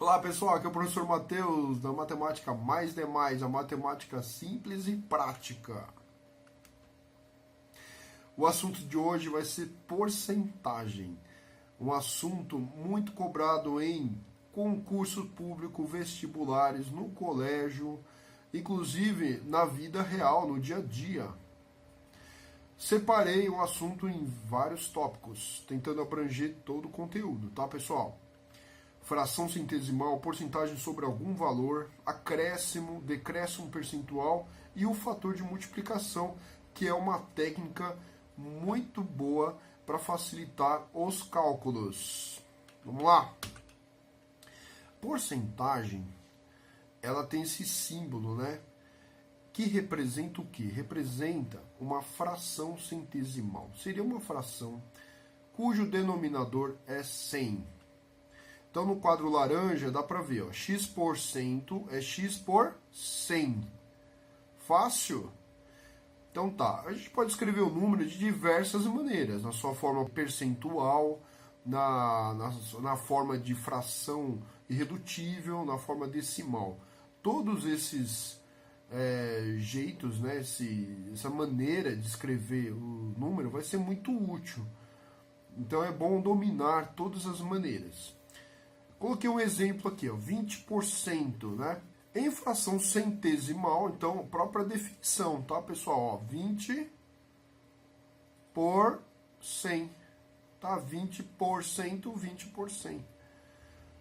Olá pessoal, aqui é o professor Matheus da Matemática Mais Demais, a matemática simples e prática. O assunto de hoje vai ser porcentagem, um assunto muito cobrado em concurso público, vestibulares, no colégio, inclusive na vida real, no dia a dia. Separei o assunto em vários tópicos, tentando abranger todo o conteúdo, tá pessoal? Fração centesimal, porcentagem sobre algum valor, acréscimo, decréscimo percentual e o fator de multiplicação, que é uma técnica muito boa para facilitar os cálculos. Vamos lá? Porcentagem, ela tem esse símbolo, né? Que representa o quê? Representa uma fração centesimal. Seria uma fração cujo denominador é 100. Então, no quadro laranja, dá para ver, ó, x% é x por 100. Fácil? Então tá, a gente pode escrever o número de diversas maneiras, na sua forma percentual, na forma de fração irredutível, na forma decimal. Todos esses jeitos, né, essa maneira de escrever o número vai ser muito útil. Então é bom dominar todas as maneiras. Coloquei um exemplo aqui, ó, 20%, né? Em fração centesimal, então, própria definição, tá, pessoal? Ó, 20 por 100, tá? 20%, 20%.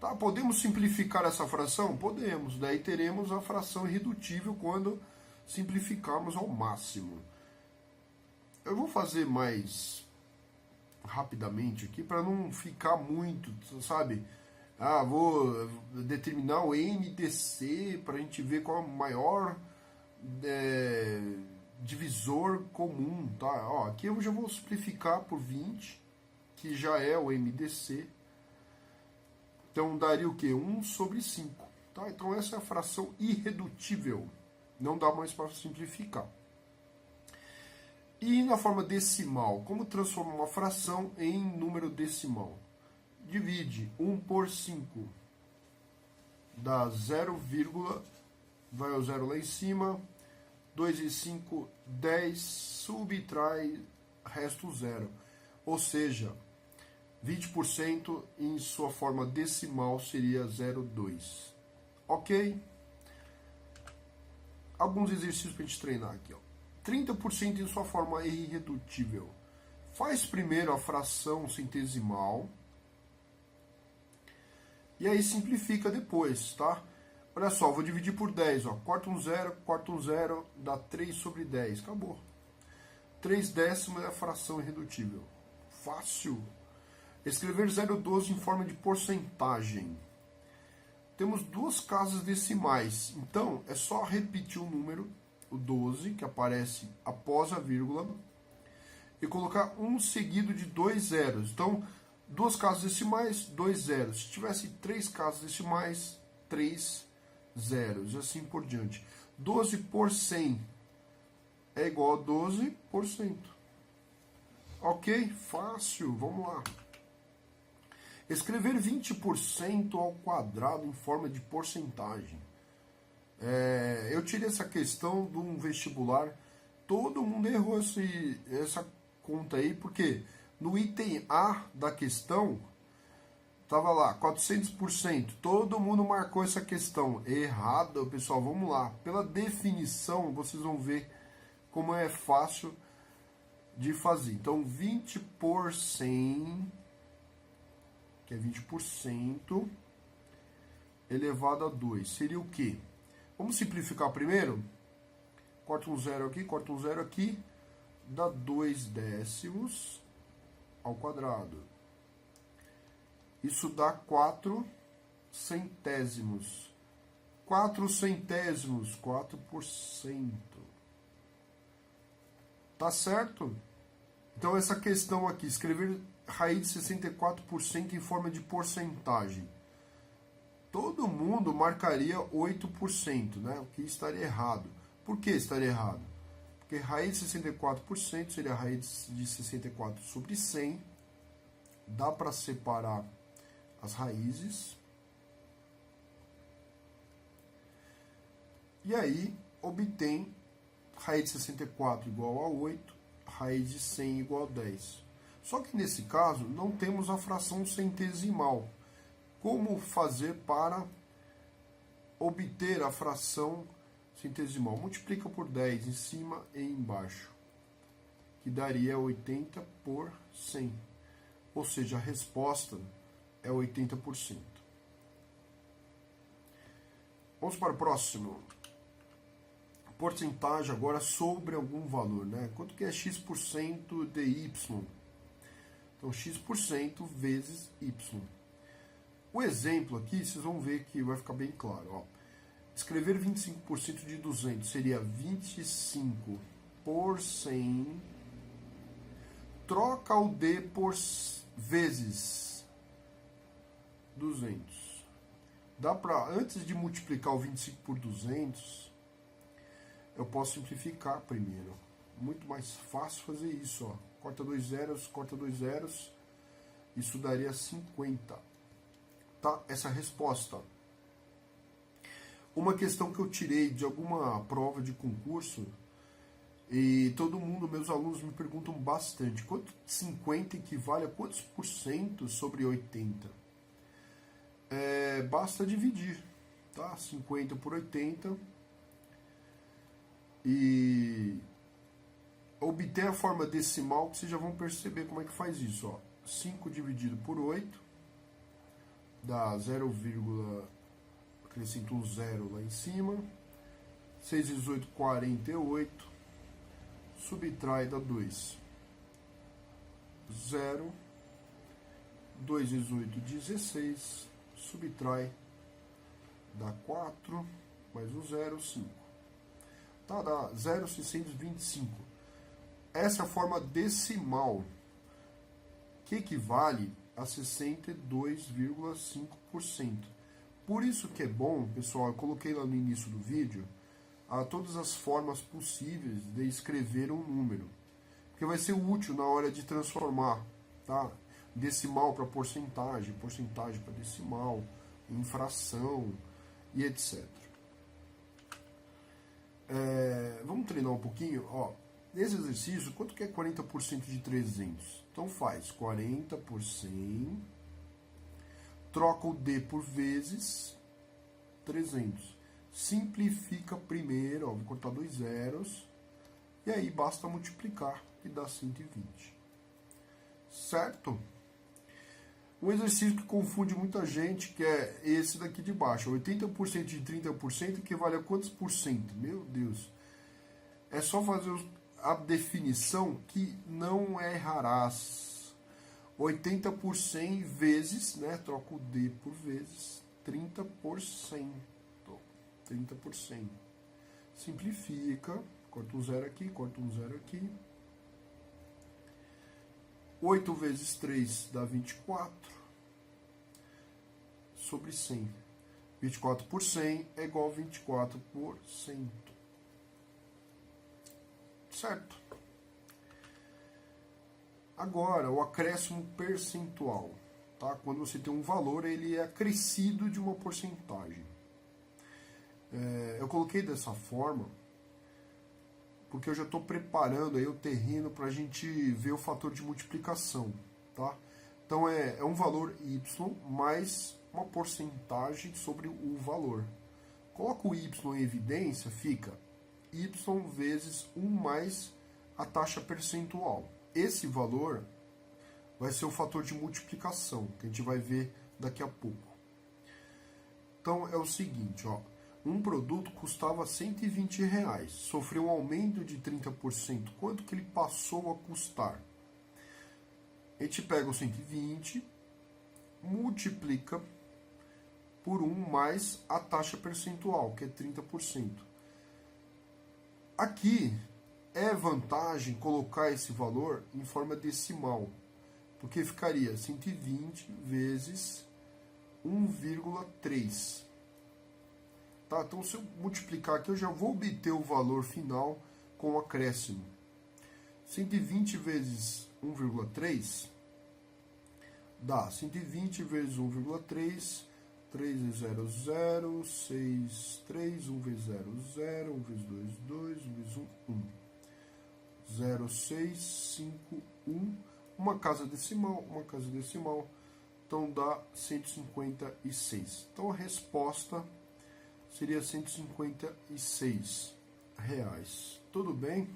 Tá? Podemos simplificar essa fração? Podemos. Daí teremos a fração irredutível quando simplificarmos ao máximo. Eu vou fazer mais rapidamente aqui para não ficar muito, sabe? Vou determinar o MDC para a gente ver qual é o maior divisor comum, tá? Ó, aqui eu já vou simplificar por 20, que já é o MDC. Então daria o quê? 1 sobre 5. Tá? Então essa é a fração irredutível. Não dá mais para simplificar. E na forma decimal, como transformar uma fração em número decimal? Divide 1 por 5, dá 0, vai ao 0 lá em cima, 2 e 5, 10, subtrai, resto 0. Ou seja, 20% em sua forma decimal seria 0,2. Ok? Alguns exercícios para a gente treinar aqui. Ó. 30% em sua forma irredutível. Faz primeiro a fração centesimal. E aí simplifica depois, tá? Olha só, vou dividir por 10, ó. Corta um 0, dá 3 sobre 10. Acabou. 3 décimos é a fração irredutível. Fácil. Escrever 0,12 em forma de porcentagem. Temos duas casas decimais. Então, é só repetir o número, o 12, que aparece após a vírgula, e colocar um seguido de 2 zeros. Então, duas casas decimais, 2 zeros. Se tivesse 3 casas decimais, 3 zeros. E assim por diante. 12 por 100 é igual a 12%. Ok? Fácil. Vamos lá. Escrever 20% ao quadrado em forma de porcentagem. Eu tirei essa questão de um vestibular. Todo mundo errou essa conta aí, porque no item A da questão, estava lá, 400%. Todo mundo marcou essa questão. Errado, pessoal. Vamos lá. Pela definição, vocês vão ver como é fácil de fazer. Então, 20 por 100, que é 20%, elevado a 2. Seria o quê? Vamos simplificar primeiro? Corta um 0 aqui, corta um 0 aqui. Dá 2 décimos ao quadrado. Isso dá 4 centésimos. 4 centésimos, 4%. Tá certo? Então essa questão aqui, escrever raiz de 64% em forma de porcentagem. Todo mundo marcaria 8%, né? O que estaria errado. Por que estaria errado? Porque raiz de 64% seria a raiz de 64 sobre 100. Dá para separar as raízes. E aí obtém raiz de 64 igual a 8, raiz de 100 igual a 10. Só que nesse caso não temos a fração centesimal. Como fazer para obter a fração centesimal? Multiplica por 10 em cima e embaixo, que daria 80 por 100. Ou seja, a resposta é 80%. Vamos para o próximo. Porcentagem agora sobre algum valor, né? Quanto que é x% de y? Então, x% vezes y. O exemplo aqui, vocês vão ver que vai ficar bem claro. Ó. Escrever 25% de 200 seria 25 por 100. Troca o d por vezes 200. Dá para, antes de multiplicar o 25 por 200, eu posso simplificar primeiro. Muito mais fácil fazer isso. Ó. Corta 2 zeros, corta 2 zeros. Isso daria 50. Tá? Essa resposta. Uma questão que eu tirei de alguma prova de concurso, e todo mundo, meus alunos me perguntam bastante, quanto 50 equivale a quantos por cento sobre 80? Basta dividir, tá? 50 por 80 e obter a forma decimal, que vocês já vão perceber como é que faz isso. Ó. 5 dividido por 8 dá 0, acrescento um zero lá em cima. 6 vezes 8, 48. Subtrai dá 2. 0. 2 vezes 8, 16. Subtrai dá 4. Mais um 0, 5. Tá, dá 0,625. Essa é a forma decimal, que equivale a 62,5%. Por isso que é bom, pessoal, eu coloquei lá no início do vídeo todas as formas possíveis de escrever um número, porque vai ser útil na hora de transformar, tá? Decimal para porcentagem, porcentagem para decimal, em fração e etc. Vamos treinar um pouquinho. Ó, nesse exercício, quanto que é 40% de 300? Então faz 40 por 100, troca o d por vezes 300. Simplifica primeiro, ó, vou cortar 2 zeros, e aí basta multiplicar e dá 120. Certo? Um exercício que confunde muita gente, que é esse daqui de baixo. 80% de 30% equivale a quantos por cento? Meu Deus. É só fazer a definição que não errarás. 80 por 100 vezes, né? Troca o d por vezes 30 por 100. 30 por 100. Simplifica. Corta um zero aqui, corta um zero aqui. 8 vezes 3 dá 24. Sobre 100. 24 por 100 é igual a 24 por 100. Certo? Agora, o acréscimo percentual. Tá? Quando você tem um valor, ele é acrescido de uma porcentagem. Eu coloquei dessa forma porque eu já estou preparando aí o terreno para a gente ver o fator de multiplicação. Tá? Então, é um valor y mais uma porcentagem sobre o valor. Coloca o y em evidência, fica y vezes 1 mais a taxa percentual. Esse valor vai ser o fator de multiplicação, que a gente vai ver daqui a pouco. Então, é o seguinte, ó, um produto custava R$120, sofreu um aumento de 30%. Quanto que ele passou a custar? A gente pega o 120, multiplica por 1 mais a taxa percentual, que é 30%. Aqui é vantagem colocar esse valor em forma decimal, porque ficaria 120 vezes 1,3. Tá? Então, se eu multiplicar aqui, eu já vou obter o valor final com o acréscimo. 120 vezes 1,3 dá 120 vezes 1,3 3 vezes 0, 0, 6, 3, 1 vezes 0, 0, 1 vezes 2, 2, 1 vezes 1, 1. 0, 6, 5, 1. Uma casa decimal, então dá 156. Então a resposta seria 156 reais. Tudo bem?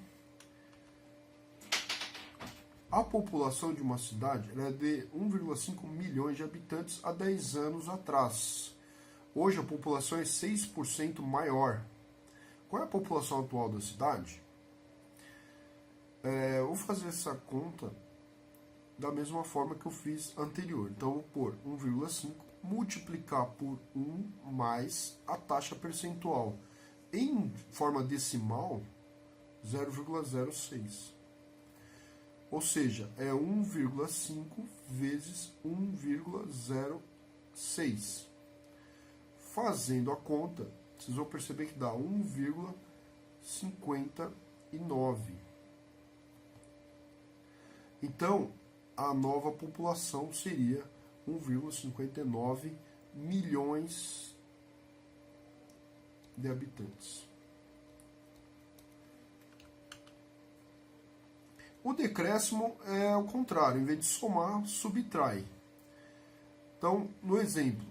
A população de uma cidade é de 1,5 milhões de habitantes há 10 anos atrás. Hoje a população é 6% maior. Qual é a população atual da cidade? Eu vou fazer essa conta da mesma forma que eu fiz anterior. Então, eu vou pôr 1,5, multiplicar por 1 mais a taxa percentual. Em forma decimal, 0,06. Ou seja, é 1,5 vezes 1,06. Fazendo a conta, vocês vão perceber que dá 1,59. Então, a nova população seria 1,59 milhões de habitantes. O decréscimo é ao contrário, em vez de somar, subtrai. Então, no exemplo,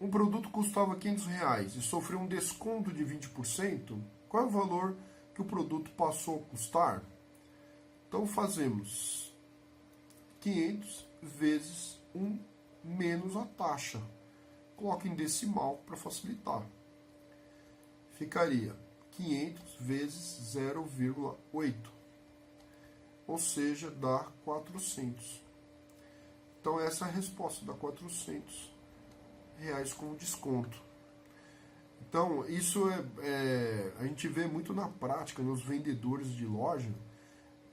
um produto custava R$500 e sofreu um desconto de 20%, qual é o valor que o produto passou a custar? Então, fazemos 500 vezes 1 menos a taxa. Coloque em decimal para facilitar. Ficaria 500 vezes 0,8. Ou seja, dá 400. Então essa é a resposta, dá R$400 com desconto. Então isso a gente vê muito na prática, nos vendedores de loja.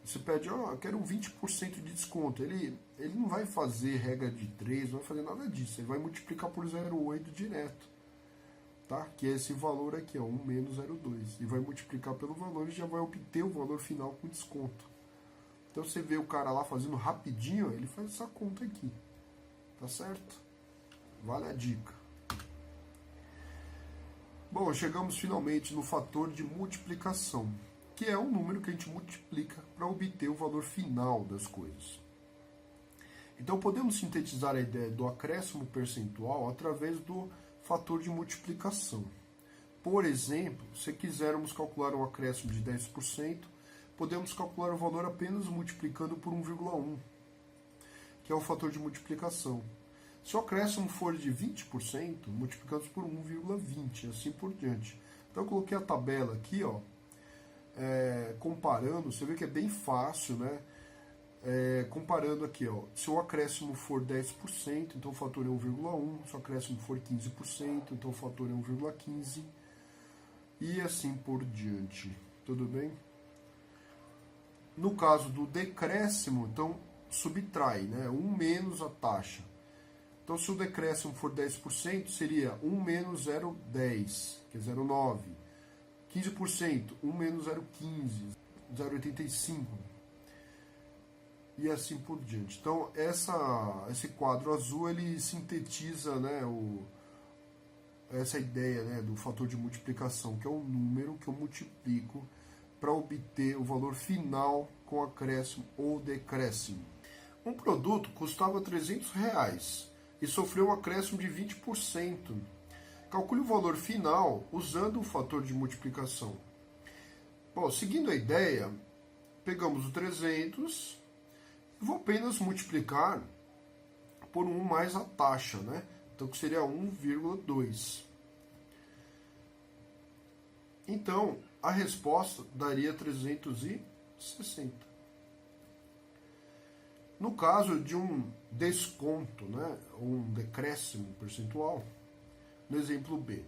Você pede, eu quero um 20% de desconto. Ele não vai fazer regra de 3, não vai fazer nada disso. Ele vai multiplicar por 0,8 direto. Tá? Que é esse valor aqui, 1 menos 0,2. E vai multiplicar pelo valor e já vai obter o valor final com desconto. Então você vê o cara lá fazendo rapidinho, ele faz essa conta aqui. Tá certo? Vale a dica. Bom, chegamos finalmente no fator de multiplicação, que é um número que a gente multiplica para obter o valor final das coisas. Então podemos sintetizar a ideia do acréscimo percentual através do fator de multiplicação. Por exemplo, se quisermos calcular um acréscimo de 10%, podemos calcular o valor apenas multiplicando por 1,1, que é o fator de multiplicação. Se o acréscimo for de 20%, multiplicamos por 1,20, assim por diante. Então eu coloquei a tabela aqui, comparando, você vê que é bem fácil, né? Comparando aqui, se o acréscimo for 10%, então o fator é 1,1, se o acréscimo for 15%, então o fator é 1,15, e assim por diante. Tudo bem? No caso do decréscimo, então subtrai, né? 1 menos a taxa. Então, se o decréscimo for 10%, seria 1 menos 0,10, que é 0,9. 15%, 1 menos 0,15, 0,85. E assim por diante. Então, esse quadro azul, ele sintetiza, né, essa ideia, né, do fator de multiplicação, que é o número que eu multiplico para obter o valor final com acréscimo ou decréscimo. Um produto custava R$300 e sofreu um acréscimo de 20%. Calcule o valor final usando o fator de multiplicação. Bom, seguindo a ideia, pegamos o 300 e vou apenas multiplicar por 1 mais a taxa, né? Então, que seria 1,2. Então, a resposta daria 360. No caso de um desconto, né, ou um decréscimo percentual, no exemplo B,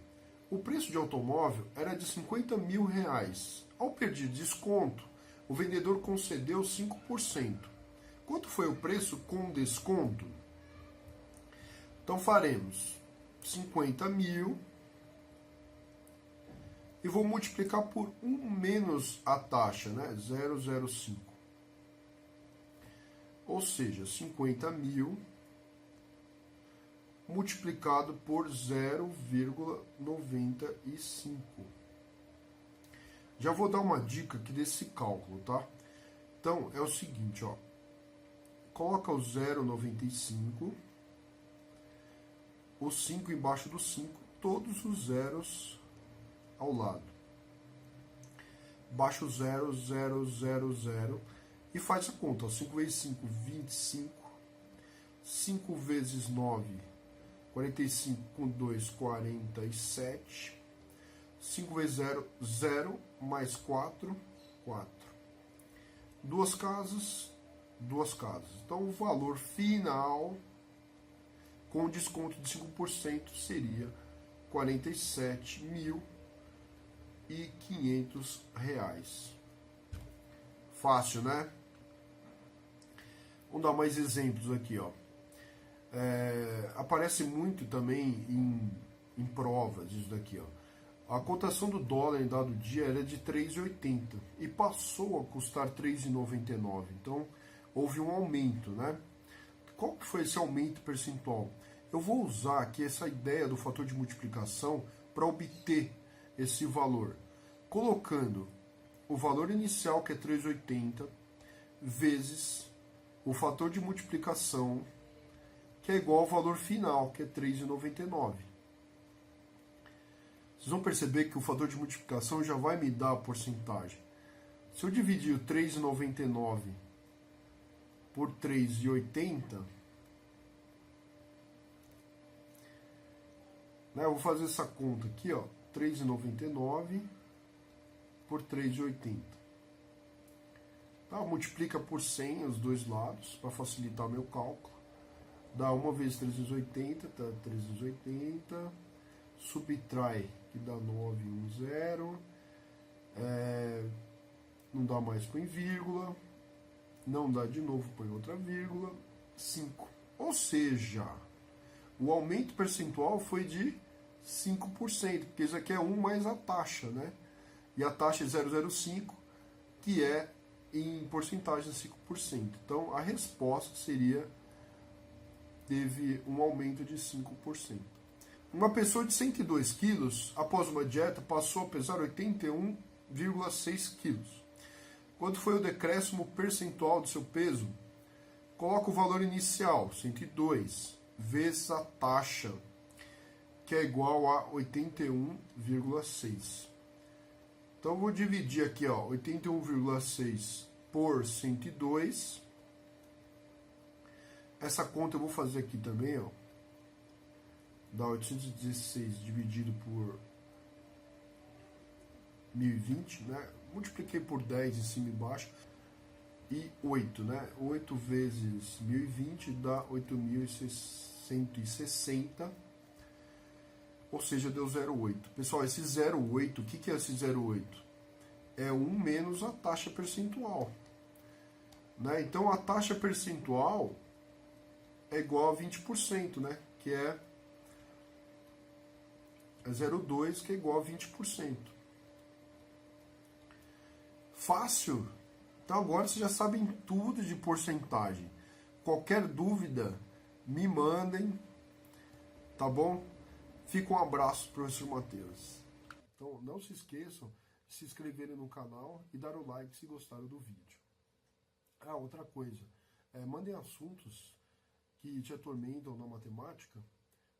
o preço de automóvel era de R$50 mil. Ao pedir desconto, o vendedor concedeu 5%. Quanto foi o preço com desconto? Então faremos 50 mil e vou multiplicar por 1 menos a taxa, né? 0,05. Ou seja, 50 mil multiplicado por 0,95. Já vou dar uma dica aqui desse cálculo, tá? Então, é o seguinte, ó. Coloca o 0,95, o 5 embaixo do 5, todos os zeros ao lado. Baixa o 0, 0, 0, 0 e faz a conta. Ó. 5 vezes 5, 25. 5 vezes 9, 45 com 2, 47. 5 vezes 0, 0, mais 4, 4. Duas casas, duas casas. Então, o valor final, com desconto de 5%, seria R$ 47.500. Fácil, né? Vamos dar mais exemplos aqui, ó. Aparece muito também em provas isso daqui, ó. A cotação do dólar em dado dia era de 3,80 e passou a custar 3,99. Então, houve um aumento, né? Qual que foi esse aumento percentual? Eu vou usar aqui essa ideia do fator de multiplicação para obter esse valor, colocando o valor inicial, que é 3,80, vezes o fator de multiplicação, que é igual ao valor final, que é 3,99. Vocês vão perceber que o fator de multiplicação já vai me dar a porcentagem. Se eu dividir o 3,99 por 3,80, né, eu vou fazer essa conta aqui, ó, 3,99 por 3,80. Tá, multiplica por 100 os dois lados, para facilitar o meu cálculo. Dá 1 vezes 380, tá, 380, subtrai, que dá 910, não dá mais, põe vírgula, não dá de novo, põe outra vírgula, 5. Ou seja, o aumento percentual foi de 5%, porque isso aqui é 1 mais a taxa, né? E a taxa é 0,05, que é em porcentagem de 5%. Então, a resposta seria, teve um aumento de 5%. Uma pessoa de 102 quilos, após uma dieta, passou a pesar 81,6 quilos. Quanto foi o decréscimo percentual do seu peso? Coloca o valor inicial, 102, vezes a taxa, que é igual a 81,6. Então, eu vou dividir aqui, ó, 81,6 por 102. Essa conta eu vou fazer aqui também, ó. Dá 816 dividido por 1020, né? Multipliquei por 10 em cima e embaixo. E 8, né? 8 vezes 1020 dá 8.160. Ou seja, deu 0,8. Pessoal, esse 0,8, o que é esse 0,8? É 1 menos a taxa percentual. Né? Então, a taxa percentual é igual a 20%, né? Que é 0,2, que é igual a 20%. Fácil? Então agora vocês já sabem tudo de porcentagem. Qualquer dúvida, me mandem, tá bom? Fica um abraço, professor Matheus. Então não se esqueçam de se inscreverem no canal e dar o like se gostaram do vídeo. Ah, outra coisa, mandem assuntos que te atormentam na matemática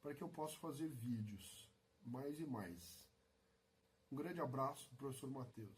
para que eu possa fazer vídeos mais e mais. Um grande abraço, professor Matheus.